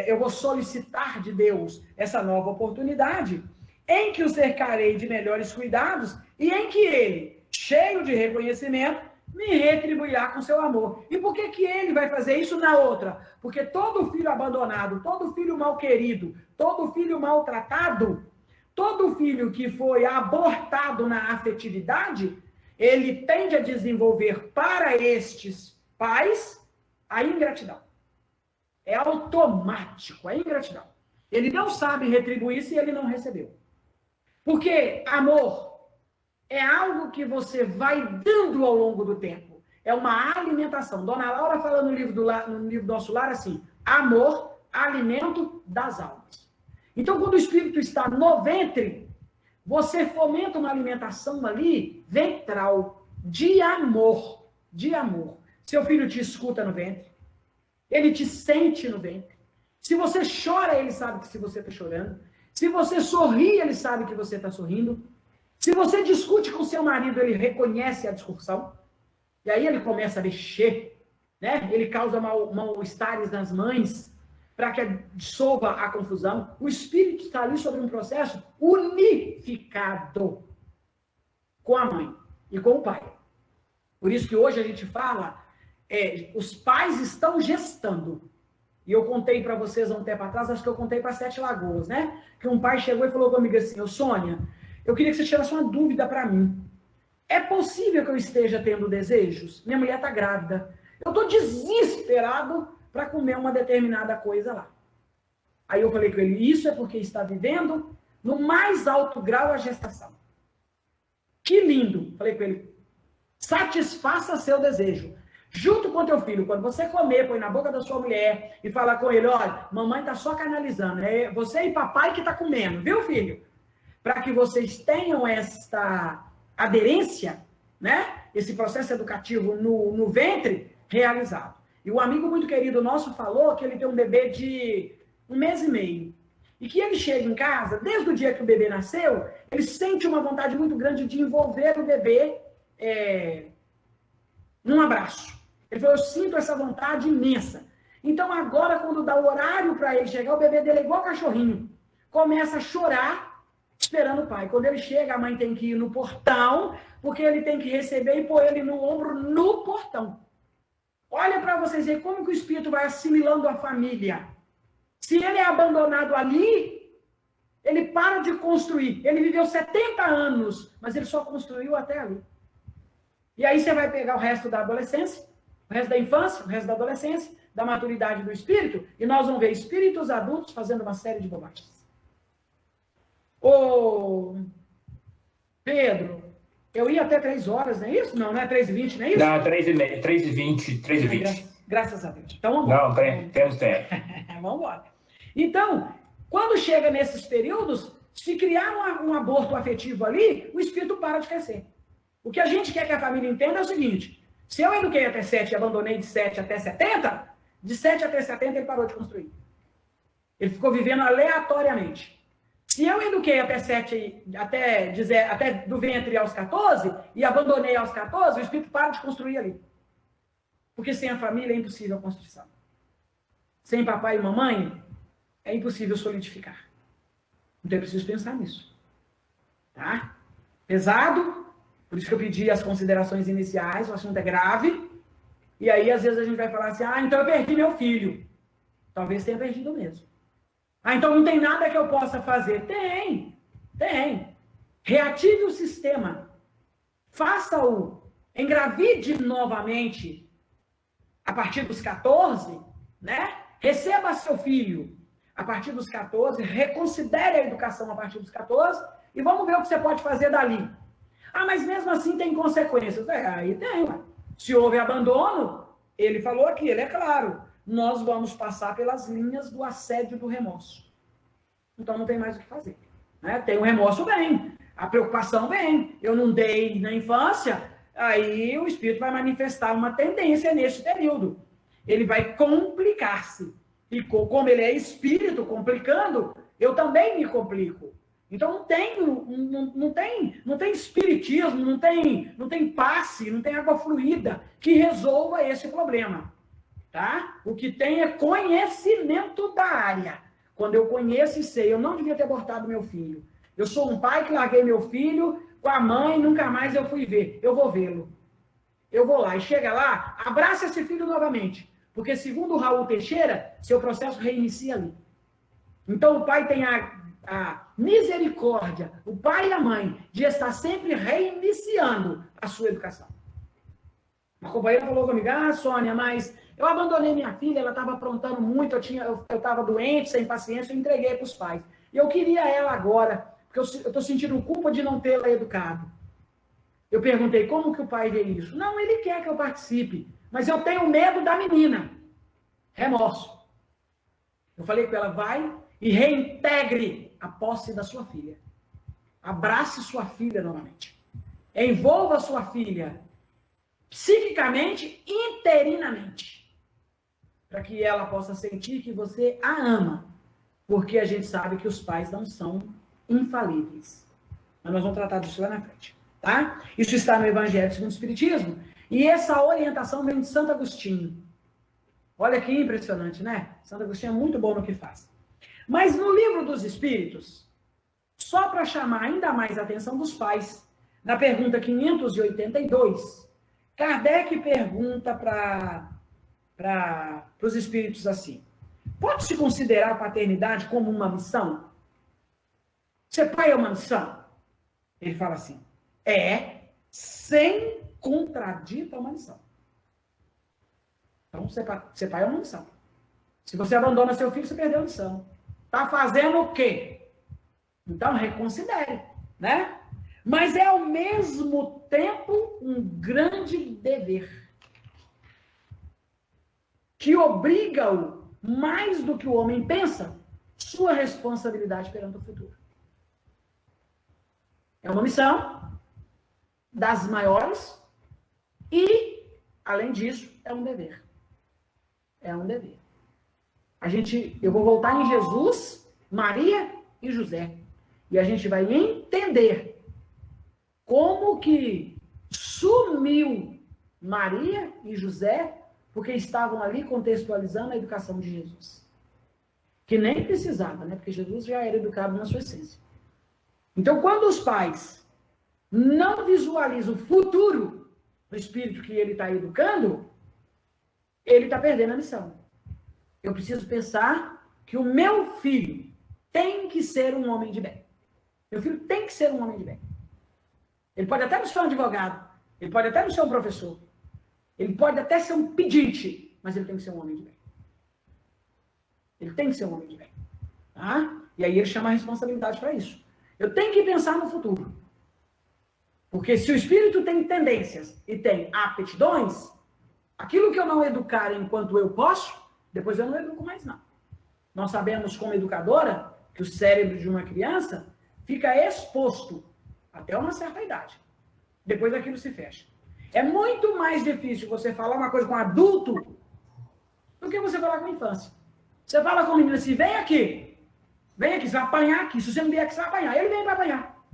eu vou solicitar de Deus essa nova oportunidade em que o cercarei de melhores cuidados e em que ele, cheio de reconhecimento, me retribuirá com seu amor. E por que ele vai fazer isso na outra? Porque todo filho abandonado, todo filho mal querido, todo filho maltratado, todo filho que foi abortado na afetividade, ele tende a desenvolver para estes pais a ingratidão. É automático, a ingratidão. Ele não sabe retribuir se ele não recebeu. Porque amor é algo que você vai dando ao longo do tempo. É uma alimentação. Dona Laura fala no livro do Nosso Lar assim, amor, alimento das almas. Então, quando o espírito está no ventre, você fomenta uma alimentação ali ventral, de amor. De amor. Seu filho te escuta no ventre. Ele te sente no ventre. Se você chora, ele sabe que se você está chorando. Se você sorri, ele sabe que você está sorrindo. Se você discute com seu marido, ele reconhece a discussão. E aí ele começa a mexer, né? Ele causa mal-estares nas mães para que dissolva a confusão. O espírito está ali sobre um processo unificado com a mãe e com o pai. Por isso que hoje a gente fala, os pais estão gestando. E eu contei para vocês há um tempo atrás, acho que eu contei para Sete Lagoas, né? Que um pai chegou e falou comigo assim, ô Sônia, eu queria que você tirasse uma dúvida para mim. É possível que eu esteja tendo desejos? Minha mulher está grávida. Eu estou desesperado para comer uma determinada coisa lá. Aí eu falei com ele, isso é porque está vivendo no mais alto grau a gestação. Que lindo. Falei com ele, satisfaça seu desejo. Junto com teu filho, quando você comer, põe na boca da sua mulher e fala com ele, olha, mamãe está só canalizando, é você e papai que está comendo, viu, filho? Para que vocês tenham esta aderência, né? Esse processo educativo no ventre realizado. E um amigo muito querido nosso falou que ele tem um bebê de 1 mês e meio. E que ele chega em casa, desde o dia que o bebê nasceu, ele sente uma vontade muito grande de envolver o bebê num abraço. Ele falou, eu sinto essa vontade imensa. Então agora, quando dá o horário para ele chegar, o bebê dele é igual cachorrinho. começa a chorar, esperando o pai. Quando ele chega, a mãe tem que ir no portão, porque ele tem que receber e pôr ele no ombro no portão. Olha para vocês verem como que o espírito vai assimilando a família. Se ele é abandonado ali, ele para de construir. Ele viveu 70 anos, mas ele só construiu até ali. E aí você vai pegar o resto da adolescência, o resto da infância, o resto da adolescência, da maturidade do espírito, e nós vamos ver espíritos adultos fazendo uma série de bobagens. Ô, Pedro, eu ia até 3 horas, não é isso? Não é 3h20, não é isso? Não, 3h20, 3h20. Graças a Deus. Então, vamos embora. Não, temos tempo. Vamos embora. Então, quando chega nesses períodos, se criar um aborto afetivo ali, o espírito para de crescer. O que a gente quer que a família entenda é o seguinte: se eu eduquei até 7 e abandonei de 7 até 70, de 7 até 70 ele parou de construir. Ele ficou vivendo aleatoriamente. Se eu eduquei até 7, até do ventre aos 14, e abandonei aos 14, o espírito para de construir ali. Porque sem a família é impossível a construção. Sem papai e mamãe, é impossível solidificar. Então é preciso pensar nisso. Tá? Pesado, por isso que eu pedi as considerações iniciais, o assunto é grave, e aí às vezes a gente vai falar assim, então eu perdi meu filho. Talvez tenha perdido mesmo. Então não tem nada que eu possa fazer. Tem. Reative o sistema. Faça-o. Engravide novamente a partir dos 14, né? Receba seu filho a partir dos 14, reconsidere a educação a partir dos 14 e vamos ver o que você pode fazer dali. Mas mesmo assim tem consequências. Aí tem, ué. Se houve abandono, ele falou aqui, ele é claro, nós vamos passar pelas linhas do assédio do remorso. Então não tem mais o que fazer. Né? Tem o remorso, vem. A preocupação vem. Eu não dei na infância, aí o espírito vai manifestar uma tendência nesse período. Ele vai complicar-se. E como ele é espírito complicando, eu também me complico. Então não tem espiritismo, não tem passe, não tem água fluida que resolva esse problema. Tá? O que tem é conhecimento da área. Quando eu conheço e sei, eu não devia ter abortado meu filho. Eu sou um pai que larguei meu filho com a mãe, nunca mais eu fui ver. Eu vou vê-lo. Eu vou lá. E chega lá, abraça esse filho novamente. Porque, segundo o Raul Teixeira, seu processo reinicia ali. Então, o pai tem a misericórdia, o pai e a mãe, de estar sempre reiniciando a sua educação. Uma companheira falou comigo, Sônia, mas eu abandonei minha filha, ela estava aprontando muito, eu estava doente, sem paciência, eu entreguei para os pais. E eu queria ela agora, porque eu estou sentindo culpa de não tê-la educado. Eu perguntei, como que o pai vê isso? Não, ele quer que eu participe, mas eu tenho medo da menina. Remorso. Eu falei com ela, vai e reintegre a posse da sua filha. Abrace sua filha novamente. Envolva sua filha psiquicamente, interinamente, para que ela possa sentir que você a ama, porque a gente sabe que os pais não são infalíveis. Mas nós vamos tratar disso lá na frente, tá? Isso está no Evangelho segundo o Espiritismo, e essa orientação vem de Santo Agostinho. Olha que impressionante, né? Santo Agostinho é muito bom no que faz. Mas no Livro dos Espíritos, só para chamar ainda mais a atenção dos pais, na pergunta 582, Kardec pergunta para os espíritos assim: pode-se considerar a paternidade como uma missão? Ser pai é uma missão? Ele fala assim: sem contradita uma missão. Então, ser pai é uma missão. Se você abandona seu filho, você perdeu a missão. Está fazendo o quê? Então, reconsidere, né? Mas é, ao mesmo tempo, um grande dever que obriga-o, mais do que o homem pensa, sua responsabilidade perante o futuro. É uma missão das maiores e, além disso, é um dever. É um dever. Eu vou voltar em Jesus, Maria e José. E a gente vai entender como que sumiu Maria e José, porque estavam ali contextualizando a educação de Jesus. que nem precisava, né? Porque Jesus já era educado na sua essência. Então, quando os pais não visualizam o futuro do espírito que ele está educando, ele está perdendo a missão. Eu preciso pensar que o meu filho tem que ser um homem de bem. Meu filho tem que ser um homem de bem. Ele pode até não ser um advogado, ele pode até não ser um professor, ele pode até ser um pedinte, mas ele tem que ser um homem de bem. Ele tem que ser um homem de bem. Tá? E aí ele chama a responsabilidade para isso. Eu tenho que pensar no futuro. Porque se o espírito tem tendências e tem aptidões, aquilo que eu não educar enquanto eu posso, depois eu não educo mais não. Nós sabemos, como educadora, que o cérebro de uma criança fica exposto até uma certa idade. Depois aquilo se fecha. É muito mais difícil você falar uma coisa com um adulto do que você falar com a infância. Você fala com o menino assim, vem aqui, você vai apanhar aqui. Se você não vier aqui, você vai apanhar. Ele vem para apanhar.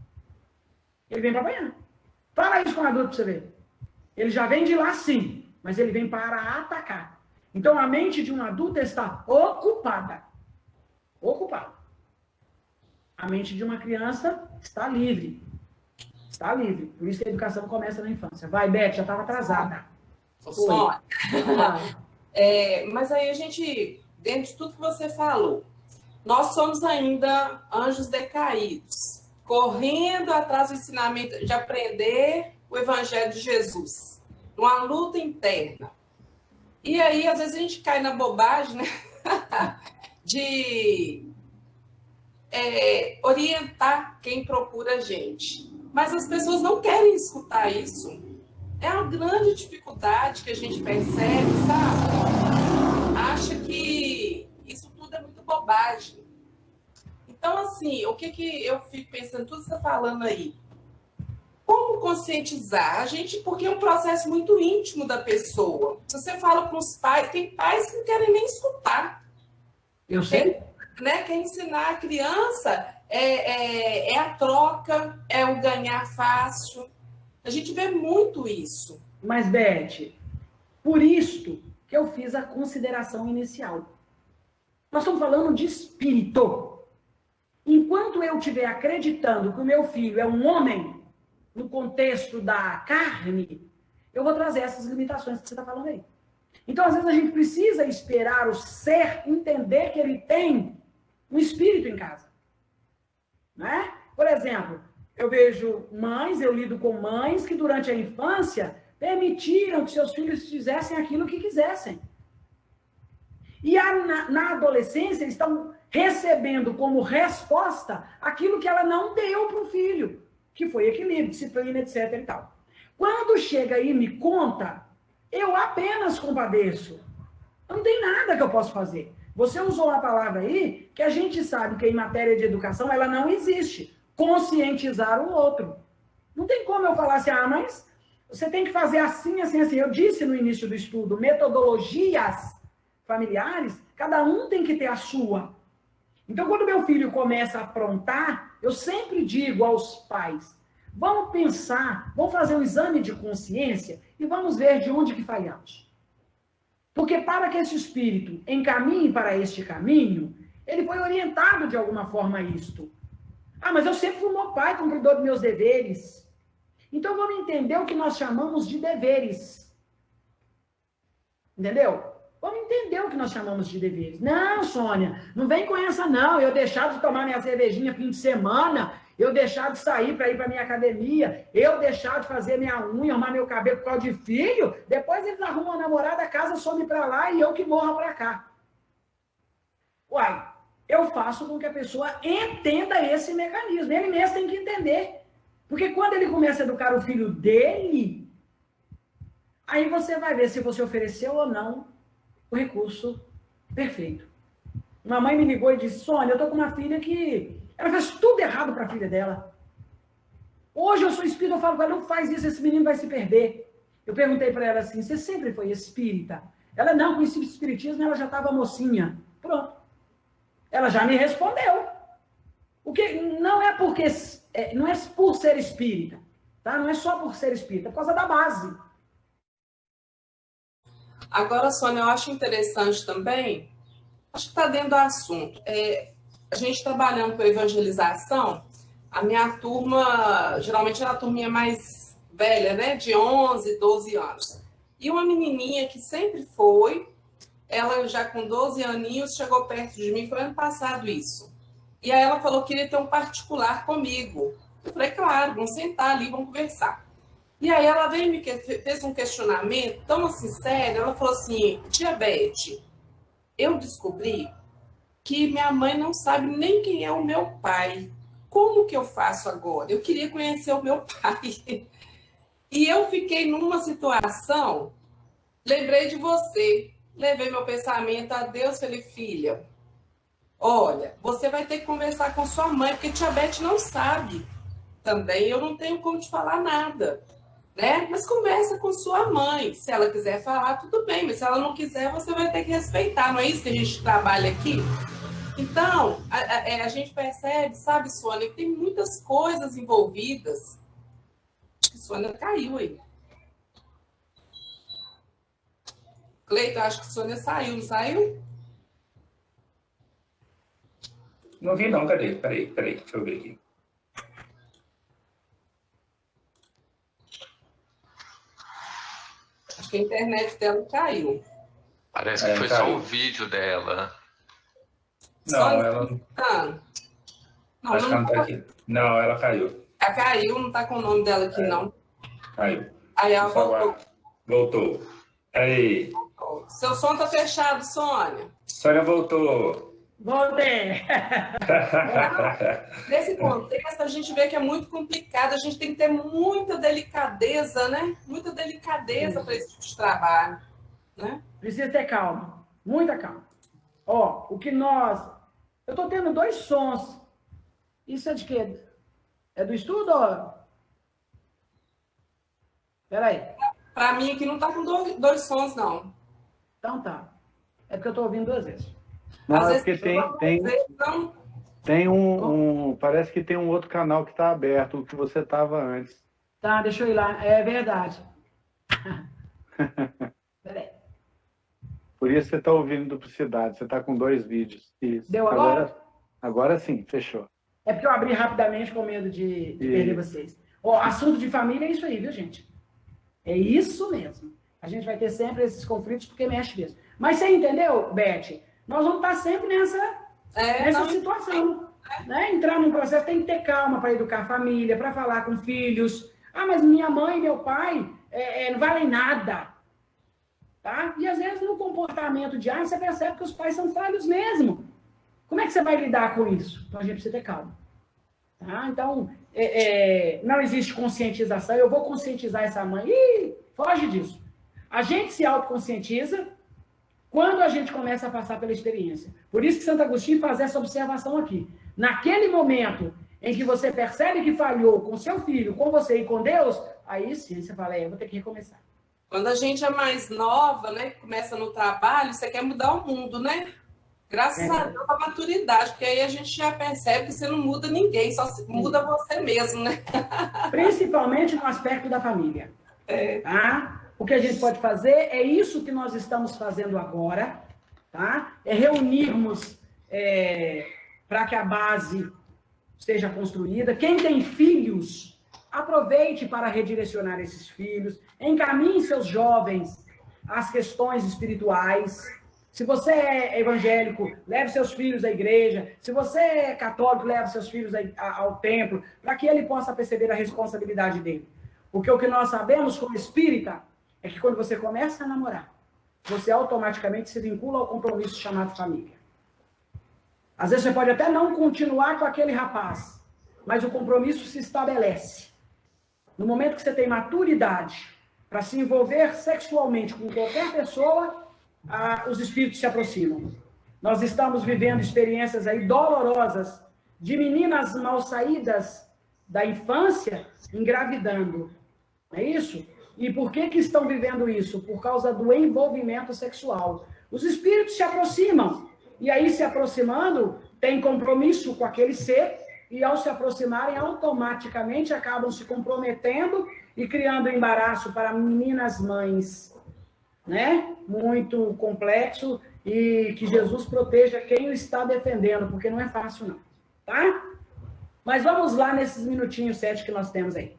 Ele vem para apanhar. Fala isso com o adulto para você ver. Ele já vem de lá sim, mas ele vem para atacar. Então a mente de um adulto está ocupada. Ocupada. A mente de uma criança está livre. Está livre. Por isso que a educação começa na infância. Vai, Beth, já estava atrasada. Só. Mas aí a gente, dentro de tudo que você falou, nós somos ainda anjos decaídos, correndo atrás do ensinamento de aprender o Evangelho de Jesus, uma luta interna. E aí, às vezes, a gente cai na bobagem, né? de orientar quem procura a gente. Mas as pessoas não querem escutar isso. É uma grande dificuldade que a gente percebe, sabe? Acha que isso tudo é muito bobagem. Então, assim, o que eu fico pensando, tudo que você está falando aí? Como conscientizar a gente? Porque é um processo muito íntimo da pessoa. Se você fala para os pais, tem pais que não querem nem escutar. Eu sei. Quer ensinar a criança é a troca, é o ganhar fácil. A gente vê muito isso. Mas, Beth, por isto que eu fiz a consideração inicial. Nós estamos falando de espírito. Enquanto eu estiver acreditando que o meu filho é um homem, no contexto da carne, eu vou trazer essas limitações que você está falando aí. Então, às vezes, a gente precisa esperar o ser entender que ele tem um espírito em casa. Né? Por exemplo, eu vejo mães, eu lido com mães que durante a infância permitiram que seus filhos fizessem aquilo que quisessem. E na adolescência estão recebendo como resposta aquilo que ela não deu para o filho, que foi equilíbrio, disciplina, etc. e tal. Quando chega aí e me conta, eu apenas compadeço. Não tem nada que eu possa fazer. Você usou uma palavra aí que a gente sabe que em matéria de educação ela não existe. Conscientizar o outro. Não tem como eu falar assim, mas você tem que fazer assim, assim, assim. Eu disse no início do estudo, metodologias familiares, cada um tem que ter a sua. Então, quando meu filho começa a aprontar, eu sempre digo aos pais, vamos pensar, vamos fazer um exame de consciência e vamos ver de onde que falhamos. Porque para que esse espírito encaminhe para este caminho, ele foi orientado de alguma forma a isto. Mas eu sempre fui meu pai, cumpridor dos meus deveres. Então vamos entender o que nós chamamos de deveres. Entendeu? Vamos entender o que nós chamamos de deveres. Não, Sônia, não vem com essa não. Eu deixar de tomar minha cervejinha fim de semana, eu deixar de sair para ir para minha academia, eu deixar de fazer minha unha, arrumar meu cabelo por causa de filho, depois eles arrumam uma namorada, a casa some para lá e eu que morro para cá. Uai, eu faço com que a pessoa entenda esse mecanismo. Ele mesmo tem que entender. Porque quando ele começa a educar o filho dele, aí você vai ver se você ofereceu ou não o recurso perfeito. Uma mãe me ligou e disse, Sônia, eu tô com uma filha que ela fez tudo errado para a filha dela. Hoje eu sou espírita, eu falo com ela, não faz isso, esse menino vai se perder. Eu perguntei para ela assim, você sempre foi espírita? Ela, não, com esse espiritismo ela já estava mocinha. Pronto. Ela já me respondeu. O que não é porque não é por ser espírita, tá? Não é só por ser espírita, é por causa da base. Agora, Sônia, eu acho interessante também Acho que está dentro do assunto. A gente trabalhando com evangelização, a minha turma, geralmente era a turminha mais velha, né? De 11, 12 anos. E uma menininha que sempre foi, ela já com 12 aninhos, chegou perto de mim, foi ano passado isso. E aí ela falou que queria ter um particular comigo. Eu falei, claro, vamos sentar ali, vamos conversar. E aí ela veio me fez um questionamento tão assim sério, ela falou assim, tia Beth, eu descobri que minha mãe não sabe nem quem é o meu pai. Como que eu faço agora? Eu queria conhecer o meu pai. E eu fiquei numa situação, lembrei de você, levei meu pensamento a Deus, falei, filha, olha, você vai ter que conversar com sua mãe, porque tia Beth não sabe também, eu não tenho como te falar nada, né? Mas conversa com sua mãe, se ela quiser falar, tudo bem, mas se ela não quiser, você vai ter que respeitar, não é isso que a gente trabalha aqui? Então, a gente percebe, sabe, Sônia, que tem muitas coisas envolvidas. Acho que Sônia caiu aí. Cleiton, acho que Sônia saiu, não saiu? Não vi não, cadê? Peraí, deixa eu ver aqui. Acho que a internet dela caiu. Parece que foi caiu. só o vídeo dela. Não, Sônia, ela não. não, Acho que ela não tá aqui. Não, ela caiu. Ela caiu, não tá com o nome dela aqui, não. Caiu. Aí ela voltou. Voltou. Aí. Seu som tá fechado, Sônia. Sônia voltou. Voltei. Nesse contexto, a gente vê que é muito complicado, a gente tem que ter muita delicadeza, né? Muita delicadeza para esse tipo de trabalho, né? Precisa ter calma, muita calma. Ó, o que nós... Eu tô tendo 2 sons. Isso é de quê? É do estudo, ó? Peraí. Para mim aqui não tá com dois sons, não. Então tá. É porque eu tô ouvindo 2 vezes. Não, Às é vezes porque tem parece que tem um outro canal que está aberto, o que você estava antes. Tá, deixa eu ir lá. É verdade. Peraí. Por isso você está ouvindo duplicidade, você está com 2 vídeos. Isso. Deu agora? Agora sim, fechou. É porque eu abri rapidamente com medo de perder vocês. Ó, assunto de família é isso aí, viu, gente? É isso mesmo. A gente vai ter sempre esses conflitos porque mexe mesmo. Mas você entendeu, Beth? Nós vamos estar sempre nessa situação. Né? Entrar num processo, tem que ter calma para educar a família, para falar com filhos. Ah, mas minha mãe e meu pai não valem nada. Tá? E às vezes no comportamento diário você percebe que os pais são falhos mesmo. Como é que você vai lidar com isso? Então a gente precisa ter calma. Tá? Então, não existe conscientização. Eu vou conscientizar essa mãe. Ih, foge disso. A gente se autoconscientiza quando a gente começa a passar pela experiência. Por isso que Santo Agostinho faz essa observação aqui. Naquele momento em que você percebe que falhou com seu filho, com você e com Deus, aí sim você fala, eu vou ter que recomeçar. Quando a gente é mais nova, né, começa no trabalho, você quer mudar o mundo, né? Graças a Deus, a maturidade, porque aí a gente já percebe que você não muda ninguém, só muda você mesmo, né? Principalmente no aspecto da família. Tá? O que a gente pode fazer é isso que nós estamos fazendo agora, tá? É reunirmos para que a base seja construída. Quem tem filhos, aproveite para redirecionar esses filhos, encaminhe seus jovens às questões espirituais. Se você é evangélico, leve seus filhos à igreja. Se você é católico, leve seus filhos ao templo, para que ele possa perceber a responsabilidade dele. Porque o que nós sabemos como espírita é que quando você começa a namorar, você automaticamente se vincula ao compromisso chamado família. Às vezes você pode até não continuar com aquele rapaz, mas o compromisso se estabelece. No momento que você tem maturidade para se envolver sexualmente com qualquer pessoa, os espíritos se aproximam. Nós estamos vivendo experiências aí dolorosas de meninas mal saídas da infância engravidando. Não é isso? E por que estão vivendo isso? Por causa do envolvimento sexual. Os espíritos se aproximam. E aí, se aproximando, tem compromisso com aquele ser, e ao se aproximarem, automaticamente acabam se comprometendo e criando embaraço para meninas mães. Né? Muito complexo e que Jesus proteja quem o está defendendo, porque não é fácil não, tá? Mas vamos lá nesses minutinhos 7 que nós temos aí.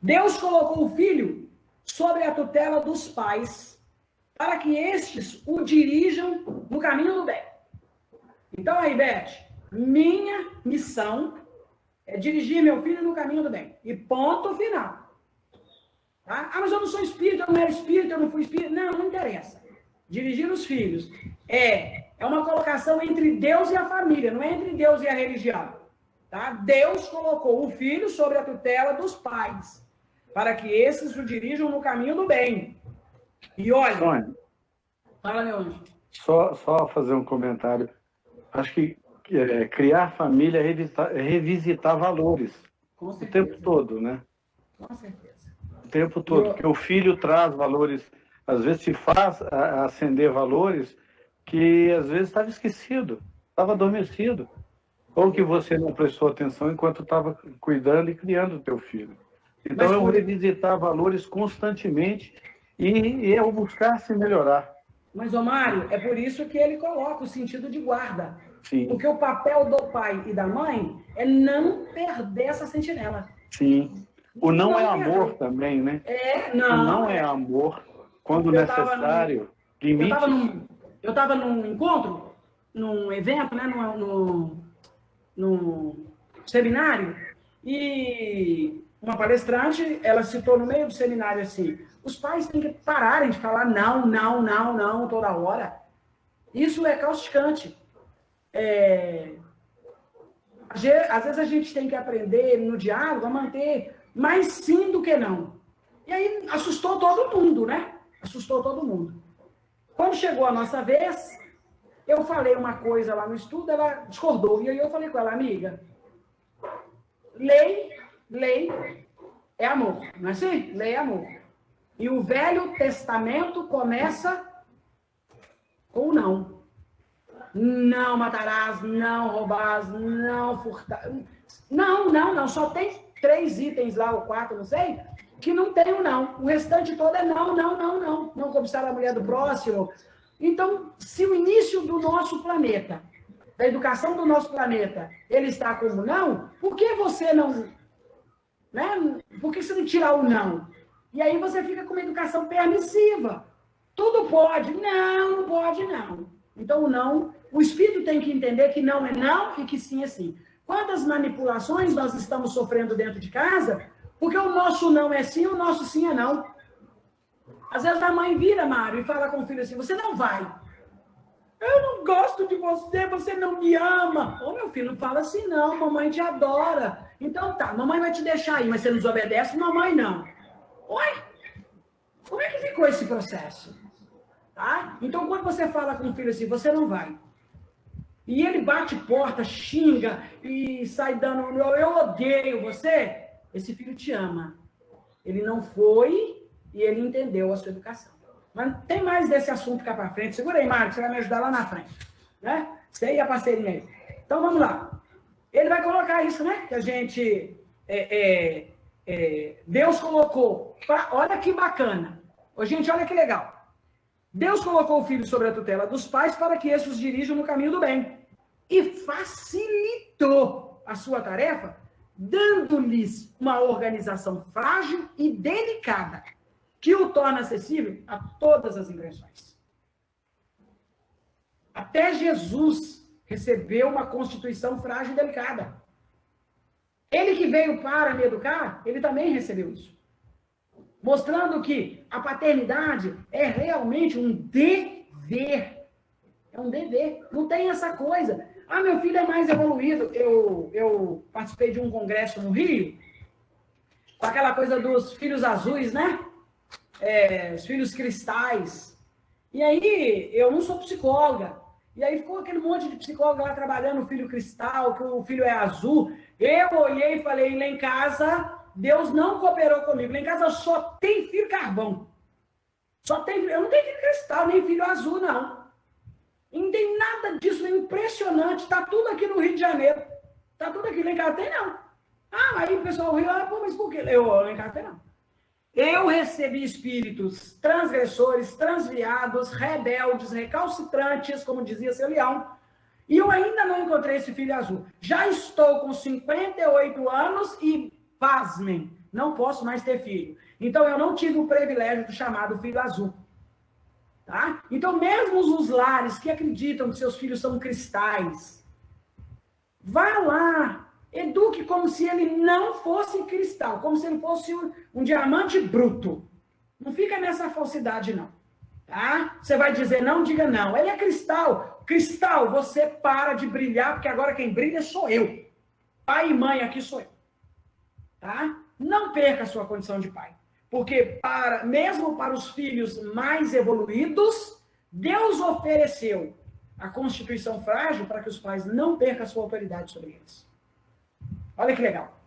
Deus colocou o filho sobre a tutela dos pais para que estes o dirijam no caminho do bem. Então aí, Beth, minha missão é dirigir meu filho no caminho do bem. E ponto final. Tá? Ah, mas eu não sou espírito, eu não era espírito, eu não fui espírito. Não, não interessa. Dirigir os filhos é uma colocação entre Deus e a família, não é entre Deus e a religião. Tá? Deus colocou o filho sobre a tutela dos pais, para que esses o dirijam no caminho do bem. E olha... Sônia, fala, meu anjo. Só fazer um comentário. Acho que criar família é revisitar valores. Com certeza. O tempo todo, né? Com certeza. O tempo todo. Porque o filho traz valores, às vezes se faz acender valores que às vezes estava esquecido, estava adormecido. Ou que você não prestou atenção enquanto estava cuidando e criando o teu filho. Então, eu revisitar valores constantemente e eu buscar se melhorar. Mas, ô Mário, é por isso que ele coloca o sentido de guarda. Sim. Porque o papel do pai e da mãe é não perder essa sentinela. Sim. O não é amor também, né? Não. O não é amor. Quando necessário, limite. Eu estava num encontro, num evento, né? Num seminário, e uma palestrante, ela citou no meio do seminário assim, os pais têm que pararem de falar não toda hora. Isso é causticante. Às vezes a gente tem que aprender no diálogo a manter mais sim do que não. E aí assustou todo mundo, né? Assustou todo mundo. Quando chegou a nossa vez, eu falei uma coisa lá no estudo, ela discordou. E aí eu falei com ela, amiga, lei é amor, não é assim? Lei é amor. E o Velho Testamento começa com não. Não matarás, não roubarás, não furtar. Não. Só tem 3 itens lá, ou 4, não sei, que não tem o não. O restante todo é não. Não cobiçar a mulher do próximo. Então, se o início do nosso planeta, da educação do nosso planeta, ele está como não, por que você não... Né? Por que você não tirar o não? E aí você fica com uma educação permissiva. Tudo pode. Não pode não. Então, o não... O espírito tem que entender que não é não e que sim é sim. Quantas manipulações nós estamos sofrendo dentro de casa, porque o nosso não é sim, o nosso sim é não. Às vezes a mãe vira, Mário, e fala com o filho assim, você não vai. Eu não gosto de você, você não me ama. Ô, meu filho, não fala assim não, mamãe te adora. Então tá, mamãe vai te deixar aí, mas você não desobedece, mamãe não. Oi? Como é que ficou esse processo? Tá? Então, quando você fala com o filho assim, você não vai. E ele bate porta, xinga e sai dando, eu odeio você. Esse filho te ama. Ele não foi e ele entendeu a sua educação. Mas tem mais desse assunto cá para frente. Segura aí, Mário, que você vai me ajudar lá na frente. Né? Você e a parceirinha aí. Então, vamos lá. Ele vai colocar isso, né? Que a gente... Deus colocou... Olha que bacana. Ô, gente, olha que legal. Deus colocou o filho sobre a tutela dos pais para que esses os dirijam no caminho do bem. E facilitou a sua tarefa, dando-lhes uma organização frágil e delicada, que o torna acessível a todas as impressões. Até Jesus recebeu uma constituição frágil e delicada. Ele que veio para me educar, ele também recebeu isso. Mostrando que a paternidade é realmente um dever. É um dever. Não tem essa coisa. Ah, meu filho é mais evoluído. Eu participei de um congresso no Rio, com aquela coisa dos filhos azuis, né? Os filhos cristais. E aí, eu não sou psicóloga. E aí ficou aquele monte de psicóloga lá trabalhando o filho cristal, que o filho é azul. Eu olhei e falei, lá em casa... Deus não cooperou comigo. Lá em casa só tem filho carvão. Eu não tenho filho cristal, nem filho azul, não. E não tem nada disso, é impressionante. Está tudo aqui no Rio de Janeiro. Está tudo aqui. Lá em casa tem, não. Ah, aí o pessoal riu, pô, mas por quê? Lá em casa tem, não. Eu recebi espíritos transgressores, transviados, rebeldes, recalcitrantes, como dizia seu Leão, e eu ainda não encontrei esse filho azul. Já estou com 58 anos e, pasmem, não posso mais ter filho. Então, eu não tive o privilégio do chamado filho azul. Tá? Então, mesmo os lares que acreditam que seus filhos são cristais, vá lá, eduque como se ele não fosse cristal, como se ele fosse um diamante bruto. Não fica nessa falsidade, não. Tá? Você vai dizer não, diga não. Ele é cristal. Cristal, você para de brilhar, porque agora quem brilha sou eu. Pai e mãe aqui sou eu. Tá? Não perca a sua condição de pai. Porque mesmo para os filhos mais evoluídos, Deus ofereceu a constituição frágil para que os pais não percam a sua autoridade sobre eles. Olha que legal.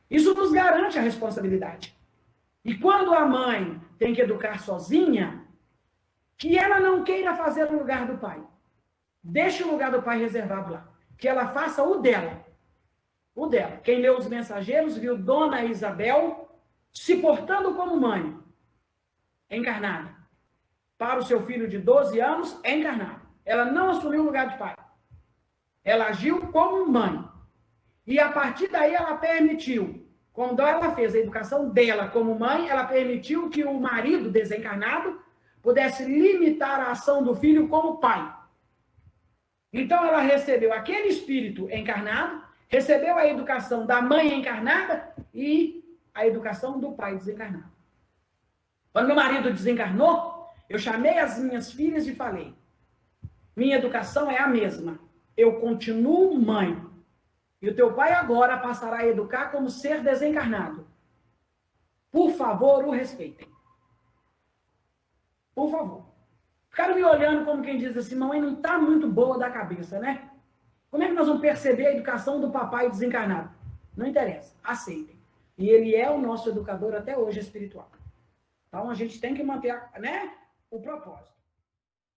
Isso nos garante a responsabilidade. E quando a mãe tem que educar sozinha, que ela não queira fazer no lugar do pai. Deixe o lugar do pai reservado lá. Que ela faça o dela. O dela. Quem leu Os Mensageiros viu Dona Isabel se portando como mãe, encarnada. Para o seu filho de 12 anos, encarnado. Ela não assumiu o lugar de pai. Ela agiu como mãe. E a partir daí ela permitiu, quando ela fez a educação dela como mãe, ela permitiu que o marido desencarnado pudesse limitar a ação do filho como pai. Então ela recebeu aquele espírito encarnado, recebeu a educação da mãe encarnada e a educação do pai desencarnado. Quando meu marido desencarnou, eu chamei as minhas filhas e falei, minha educação é a mesma. Eu continuo mãe. E o teu pai agora passará a educar como ser desencarnado. Por favor, o respeitem. Por favor. Ficaram me olhando como quem diz assim, mamãe não está muito boa da cabeça, né? Como é que nós vamos perceber a educação do papai desencarnado? Não interessa, aceitem. E ele é o nosso educador até hoje espiritual. Então, a gente tem que manter o propósito.